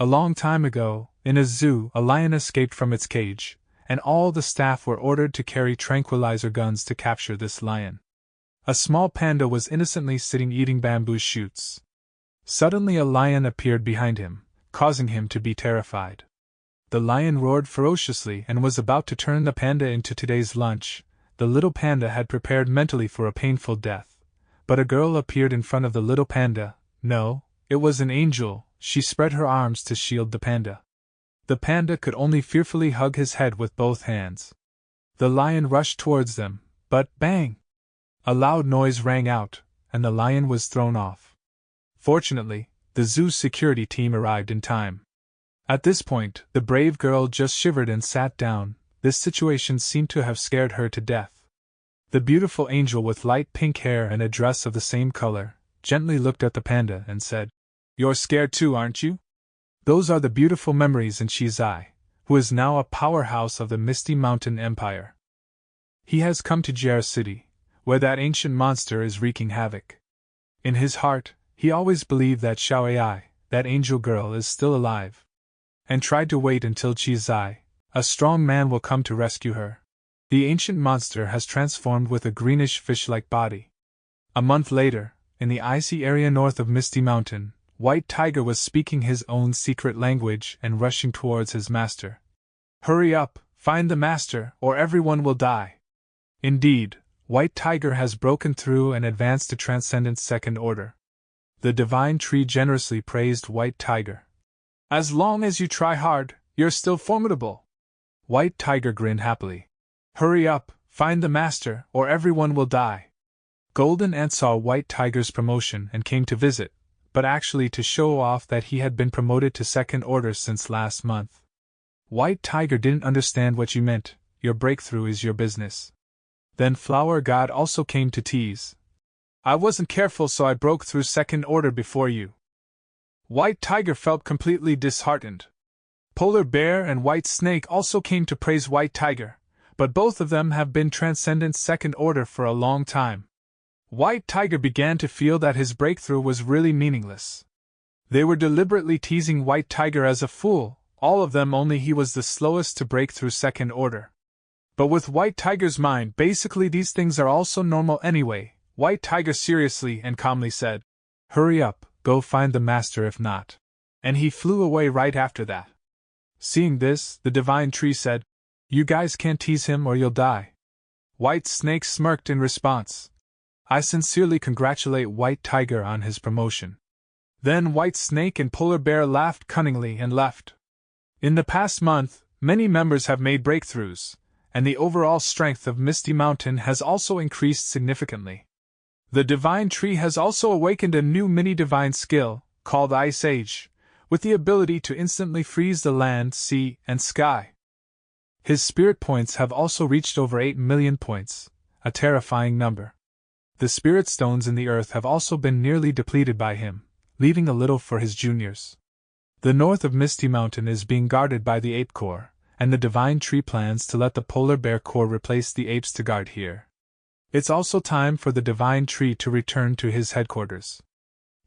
A long time ago, in a zoo, a lion escaped from its cage, and all the staff were ordered to carry tranquilizer guns to capture this lion. A small panda was innocently sitting eating bamboo shoots. Suddenly a lion appeared behind him, causing him to be terrified. The lion roared ferociously and was about to turn the panda into today's lunch. The little panda had prepared mentally for a painful death. But a girl appeared in front of the little panda. No, it was an angel. She spread her arms to shield the panda. The panda could only fearfully hug his head with both hands. The lion rushed towards them, but bang! A loud noise rang out, and the lion was thrown off. Fortunately, the zoo's security team arrived in time. At this point, the brave girl just shivered and sat down. This situation seemed to have scared her to death. The beautiful angel with light pink hair and a dress of the same color gently looked at the panda and said, "You're scared too, aren't you?" Those are the beautiful memories in Shizai, who is now a powerhouse of the Misty Mountain Empire. He has come to Jer City, where that ancient monster is wreaking havoc. In his heart, he always believed that Xiao Ai, that angel girl, is still alive, and tried to wait until Shizai, a strong man, will come to rescue her. The ancient monster has transformed with a greenish fish-like body. A month later, in the icy area north of Misty Mountain, White Tiger was speaking his own secret language and rushing towards his master. "Hurry up, find the master, or everyone will die." Indeed, White Tiger has broken through and advanced to Transcendent Second Order. The Divine Tree generously praised White Tiger. "As long as you try hard, you're still formidable." White Tiger grinned happily. "Hurry up, find the master, or everyone will die." Golden Ant saw White Tiger's promotion and came to visit, but actually to show off that he had been promoted to Second Order since last month. White Tiger didn't understand what you meant. "Your breakthrough is your business." Then Flower God also came to tease. "I wasn't careful, so I broke through Second Order before you." White Tiger felt completely disheartened. Polar Bear and White Snake also came to praise White Tiger, but both of them have been Transcendent Second Order for a long time. White Tiger began to feel that his breakthrough was really meaningless. They were deliberately teasing White Tiger as a fool, all of them, only he was the slowest to break through Second Order. But with White Tiger's mind, basically these things are also normal anyway. White Tiger seriously and calmly said, "Hurry up, go find the master if not." And he flew away right after that. Seeing this, the Divine Tree said, "You guys can't tease him or you'll die." White Snake smirked in response. "I sincerely congratulate White Tiger on his promotion." Then White Snake and Polar Bear laughed cunningly and left. In the past month, many members have made breakthroughs, and the overall strength of Misty Mountain has also increased significantly. The Divine Tree has also awakened a new mini-divine skill, called Ice Age, with the ability to instantly freeze the land, sea, and sky. His spirit points have also reached over 8 million points, a terrifying number. The spirit stones in the earth have also been nearly depleted by him, leaving a little for his juniors. The north of Misty Mountain is being guarded by the Ape Corps, and the Divine Tree plans to let the Polar Bear Corps replace the apes to guard here. It's also time for the Divine Tree to return to his headquarters.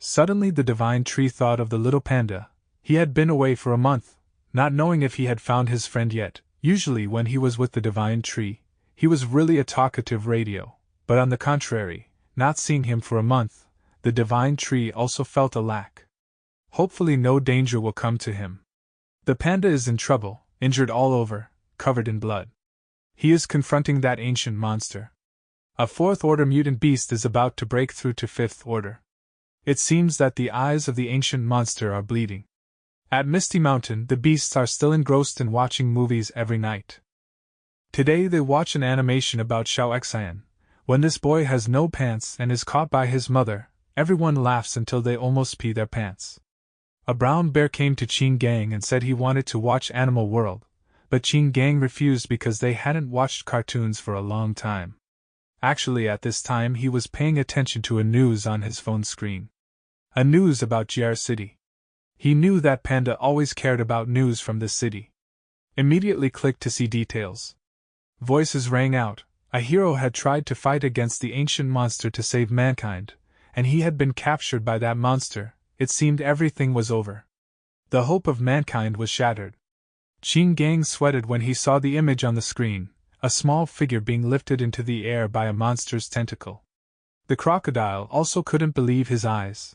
Suddenly the Divine Tree thought of the little panda. He had been away for a month, not knowing if he had found his friend yet. Usually when he was with the Divine Tree, he was really a talkative radio, but on the contrary, not seeing him for a month, the Divine Tree also felt a lack. Hopefully no danger will come to him. The panda is in trouble, injured all over, covered in blood. He is confronting that ancient monster. A Fourth Order mutant beast is about to break through to Fifth Order. It seems that the eyes of the ancient monster are bleeding. At Misty Mountain, the beasts are still engrossed in watching movies every night. Today they watch an animation about Xiao Xian. When this boy has no pants and is caught by his mother, everyone laughs until they almost pee their pants. A brown bear came to Qin Gang and said he wanted to watch Animal World, but Qin Gang refused because they hadn't watched cartoons for a long time. Actually, at this time he was paying attention to a news on his phone screen. A news about Jer City. He knew that Panda always cared about news from this city. Immediately clicked to see details. Voices rang out. A hero had tried to fight against the ancient monster to save mankind, and he had been captured by that monster. It seemed everything was over. The hope of mankind was shattered. Qin Gang sweated when he saw the image on the screen, a small figure being lifted into the air by a monster's tentacle. The crocodile also couldn't believe his eyes.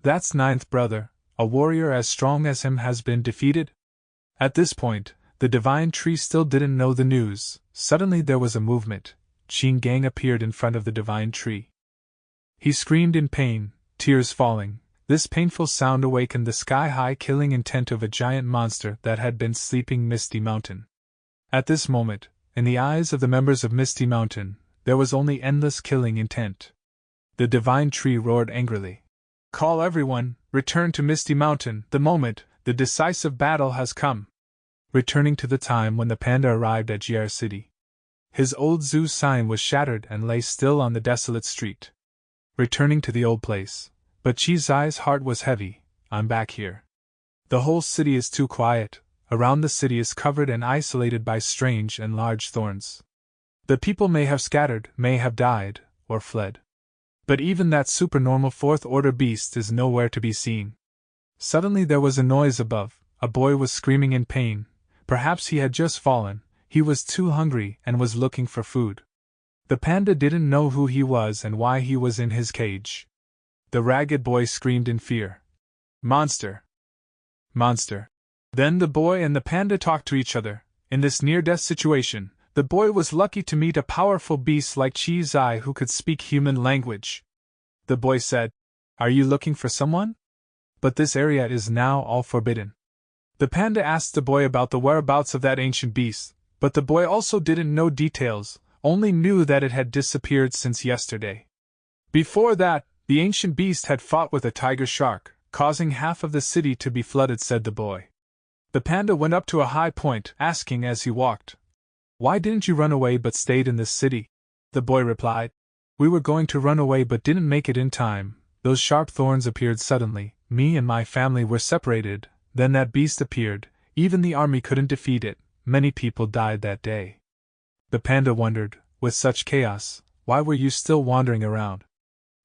That's ninth brother, a warrior as strong as him has been defeated? At this point, the divine tree still didn't know the news. Suddenly there was a movement. Qin Gang appeared in front of the divine tree. He screamed in pain, tears falling. This painful sound awakened the sky-high killing intent of a giant monster that had been sleeping Misty Mountain. At this moment, in the eyes of the members of Misty Mountain, there was only endless killing intent. The divine tree roared angrily. Call everyone, return to Misty Mountain, the moment, the decisive battle has come. Returning to the time when the panda arrived at Jr City. His old zoo sign was shattered and lay still on the desolate street. Returning to the old place. But Chi Zai's heart was heavy. I'm back here. The whole city is too quiet. Around the city is covered and isolated by strange and large thorns. The people may have scattered, may have died, or fled. But even that supernormal fourth-order beast is nowhere to be seen. Suddenly there was a noise above. A boy was screaming in pain. Perhaps he had just fallen. He was too hungry and was looking for food. The panda didn't know who he was and why he was in his cage. The ragged boy screamed in fear. Monster! Monster! Then the boy and the panda talked to each other. In this near-death situation, the boy was lucky to meet a powerful beast like Chi Zai who could speak human language. The boy said, Are you looking for someone? But this area is now all forbidden. The panda asked the boy about the whereabouts of that ancient beast, but the boy also didn't know details, only knew that it had disappeared since yesterday. Before that, the ancient beast had fought with a tiger shark, causing half of the city to be flooded, said the boy. The panda went up to a high point, asking as he walked, Why didn't you run away but stayed in this city? The boy replied, We were going to run away but didn't make it in time. Those sharp thorns appeared suddenly, me and my family were separated, then that beast appeared, even the army couldn't defeat it, many people died that day. The panda wondered, with such chaos, why were you still wandering around?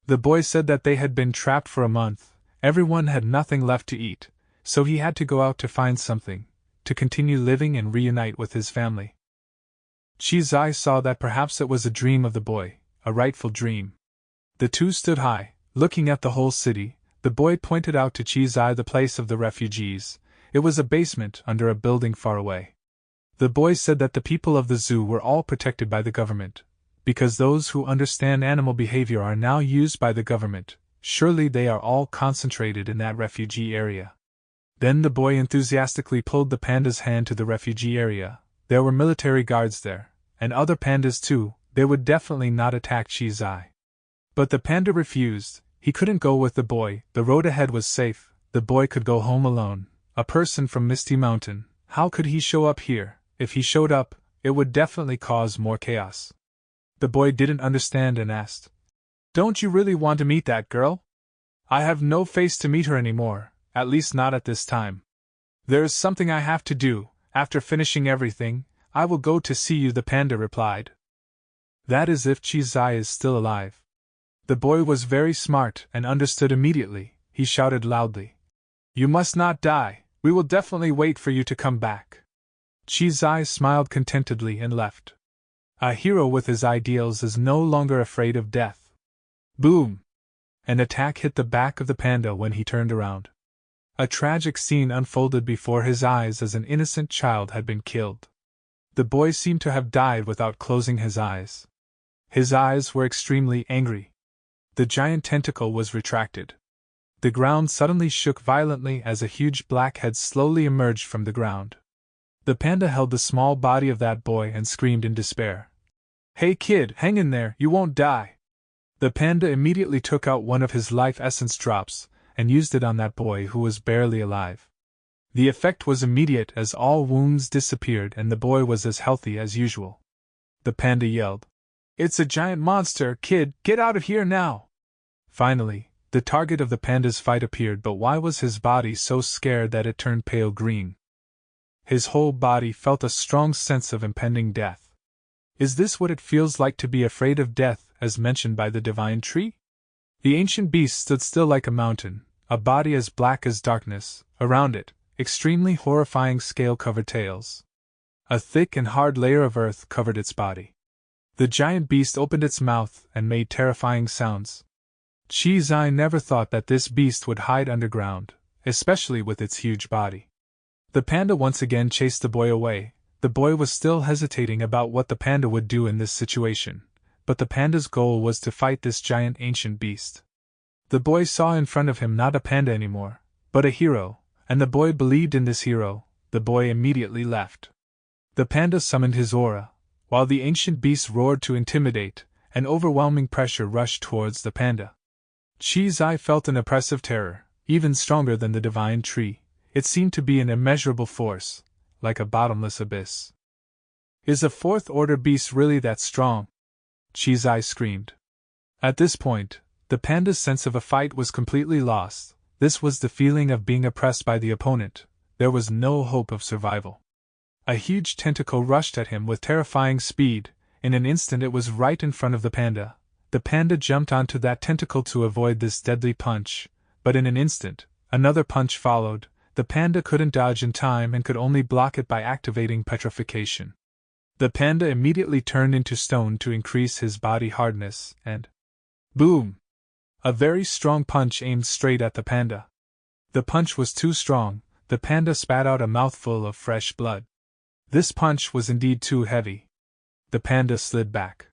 The boy said that they had been trapped for a month, everyone had nothing left to eat, so he had to go out to find something, to continue living and reunite with his family. Chi Zai saw that perhaps it was a dream of the boy, a rightful dream. The two stood high, looking at the whole city. The boy pointed out to Chi Zai the place of the refugees. It was a basement under a building far away. The boy said that the people of the zoo were all protected by the government. Because those who understand animal behavior are now used by the government, surely they are all concentrated in that refugee area. Then the boy enthusiastically pulled the panda's hand to the refugee area. There were military guards there, and other pandas too. They would definitely not attack Chi Zai. But the panda refused. He couldn't go with the boy. The road ahead was safe. The boy could go home alone. A person from Misty Mountain. How could he show up here? If he showed up, it would definitely cause more chaos. The boy didn't understand and asked, Don't you really want to meet that girl? I have no face to meet her anymore, at least not at this time. There is something I have to do. After finishing everything, I will go to see you, the panda replied. That is if Chi Zai is still alive. The boy was very smart and understood immediately. He shouted loudly, You must not die. We will definitely wait for you to come back. Chi Zai smiled contentedly and left. A hero with his ideals is no longer afraid of death. Boom! An attack hit the back of the panda when he turned around. A tragic scene unfolded before his eyes as an innocent child had been killed. The boy seemed to have died without closing his eyes. His eyes were extremely angry. The giant tentacle was retracted. The ground suddenly shook violently as a huge black head slowly emerged from the ground. The panda held the small body of that boy and screamed in despair. Hey kid, hang in there, you won't die. The panda immediately took out one of his life essence drops and used it on that boy who was barely alive. The effect was immediate as all wounds disappeared and the boy was as healthy as usual. The panda yelled, It's a giant monster, kid, get out of here now! Finally, the target of the panda's fight appeared, but why was his body so scared that it turned pale green? His whole body felt a strong sense of impending death. Is this what it feels like to be afraid of death, as mentioned by the divine tree? The ancient beast stood still like a mountain, a body as black as darkness, around it, extremely horrifying scale-covered tails. A thick and hard layer of earth covered its body. The giant beast opened its mouth and made terrifying sounds. Chizai never thought that this beast would hide underground, especially with its huge body. The panda once again chased the boy away. The boy was still hesitating about what the panda would do in this situation, but the panda's goal was to fight this giant ancient beast. The boy saw in front of him not a panda anymore, but a hero, and the boy believed in this hero. The boy immediately left. The panda summoned his aura, while the ancient beast roared to intimidate. An overwhelming pressure rushed towards the panda. Chizai felt an oppressive terror, even stronger than the divine tree. It seemed to be an immeasurable force, like a bottomless abyss. Is a fourth-order beast really that strong? Chizai screamed. At this point, the panda's sense of a fight was completely lost. This was the feeling of being oppressed by the opponent. There was no hope of survival. A huge tentacle rushed at him with terrifying speed. In an instant it was right in front of the panda. The panda jumped onto that tentacle to avoid this deadly punch, but in an instant, another punch followed. The panda couldn't dodge in time and could only block it by activating petrification. The panda immediately turned into stone to increase his body hardness, and boom! A very strong punch aimed straight at the panda. The punch was too strong. The panda spat out a mouthful of fresh blood. This punch was indeed too heavy. The panda slid back.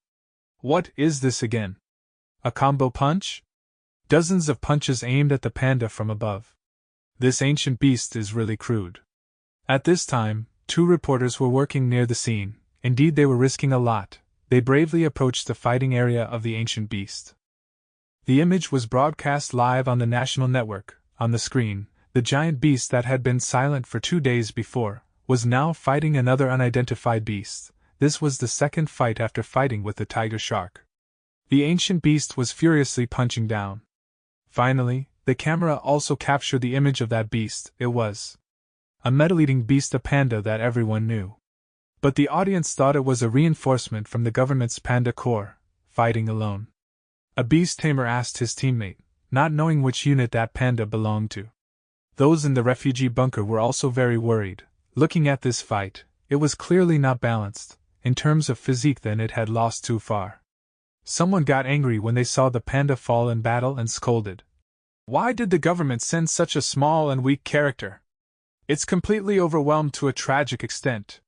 What is this again? A combo punch? Dozens of punches aimed at the panda from above. This ancient beast is really crude. At this time, 2 reporters were working near the scene. Indeed, they were risking a lot. They bravely approached the fighting area of the ancient beast. The image was broadcast live on the national network. On the screen, the giant beast that had been silent for 2 days before was now fighting another unidentified beast. This was the second fight after fighting with the tiger shark. The ancient beast was furiously punching down. Finally, the camera also captured the image of that beast. It was a metal-eating beast, a panda that everyone knew. But the audience thought it was a reinforcement from the government's Panda Corps, fighting alone. A beast tamer asked his teammate, not knowing which unit that panda belonged to. Those in the refugee bunker were also very worried. Looking at this fight, it was clearly not balanced. In terms of physique, then it had lost too far. Someone got angry when they saw the panda fall in battle and scolded. Why did the government send such a small and weak character? It's completely overwhelmed to a tragic extent.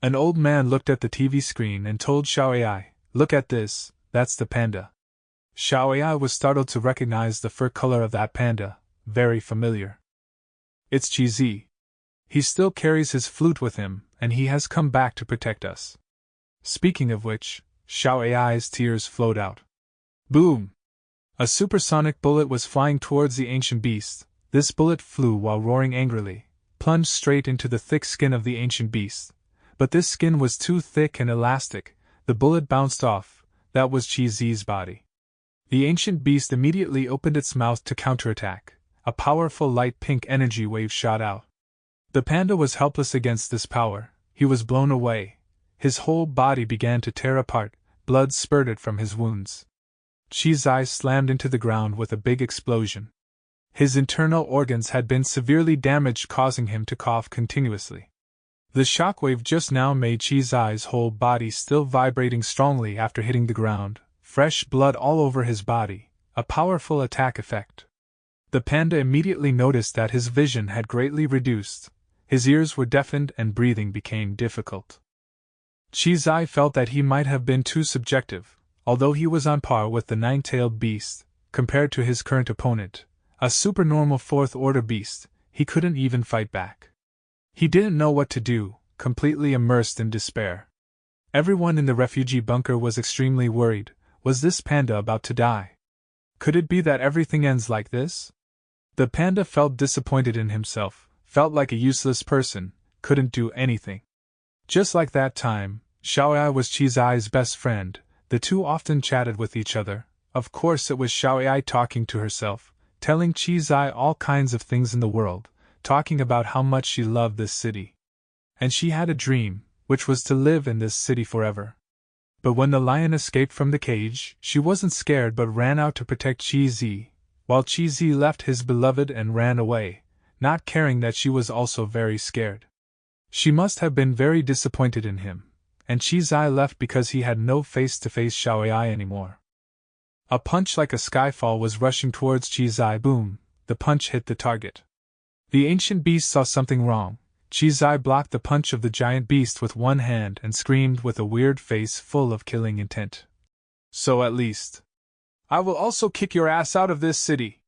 An old man looked at the TV screen and told Xiaoai, "Look at this, that's the panda." Xiaoai was startled to recognize the fur color of that panda, very familiar. It's Chizi. He still carries his flute with him, and he has come back to protect us. Speaking of which, Xiaoai's tears flowed out. Boom! A supersonic bullet was flying towards the ancient beast. This bullet flew while roaring angrily, plunged straight into the thick skin of the ancient beast. But this skin was too thick and elastic. The bullet bounced off. That was Chizi's body. The ancient beast immediately opened its mouth to counterattack. A powerful light pink energy wave shot out. The panda was helpless against this power. He was blown away. His whole body began to tear apart. Blood spurted from his wounds. Chizai slammed into the ground with a big explosion. His internal organs had been severely damaged, causing him to cough continuously. The shockwave just now made Chizai's whole body still vibrating strongly after hitting the ground. Fresh blood all over his body, a powerful attack effect. The panda immediately noticed that his vision had greatly reduced. His ears were deafened and breathing became difficult. Chizai felt that he might have been too subjective. Although he was on par with the nine-tailed beast, compared to his current opponent, a supernormal fourth-order beast, he couldn't even fight back. He didn't know what to do, completely immersed in despair. Everyone in the refugee bunker was extremely worried. Was this panda about to die? Could it be that everything ends like this? The panda felt disappointed in himself, felt like a useless person, couldn't do anything. Just like that time, Xiaoai was Chizai's best friend. The two often chatted with each other. Of course it was Xiaoai talking to herself, telling Chizai all kinds of things in the world, talking about how much she loved this city. And she had a dream, which was to live in this city forever. But when the lion escaped from the cage, she wasn't scared but ran out to protect Chizi. while Chi left his beloved and ran away, not caring that she was also very scared. She must have been very disappointed in him, and Chi left because he had no face-to-face Xiaoyai anymore. A punch like a skyfall was rushing towards Chi. Boom! The punch hit the target. The ancient beast saw something wrong. Chi blocked the punch of the giant beast with one hand and screamed with a weird face full of killing intent. So at least, I will also kick your ass out of this city!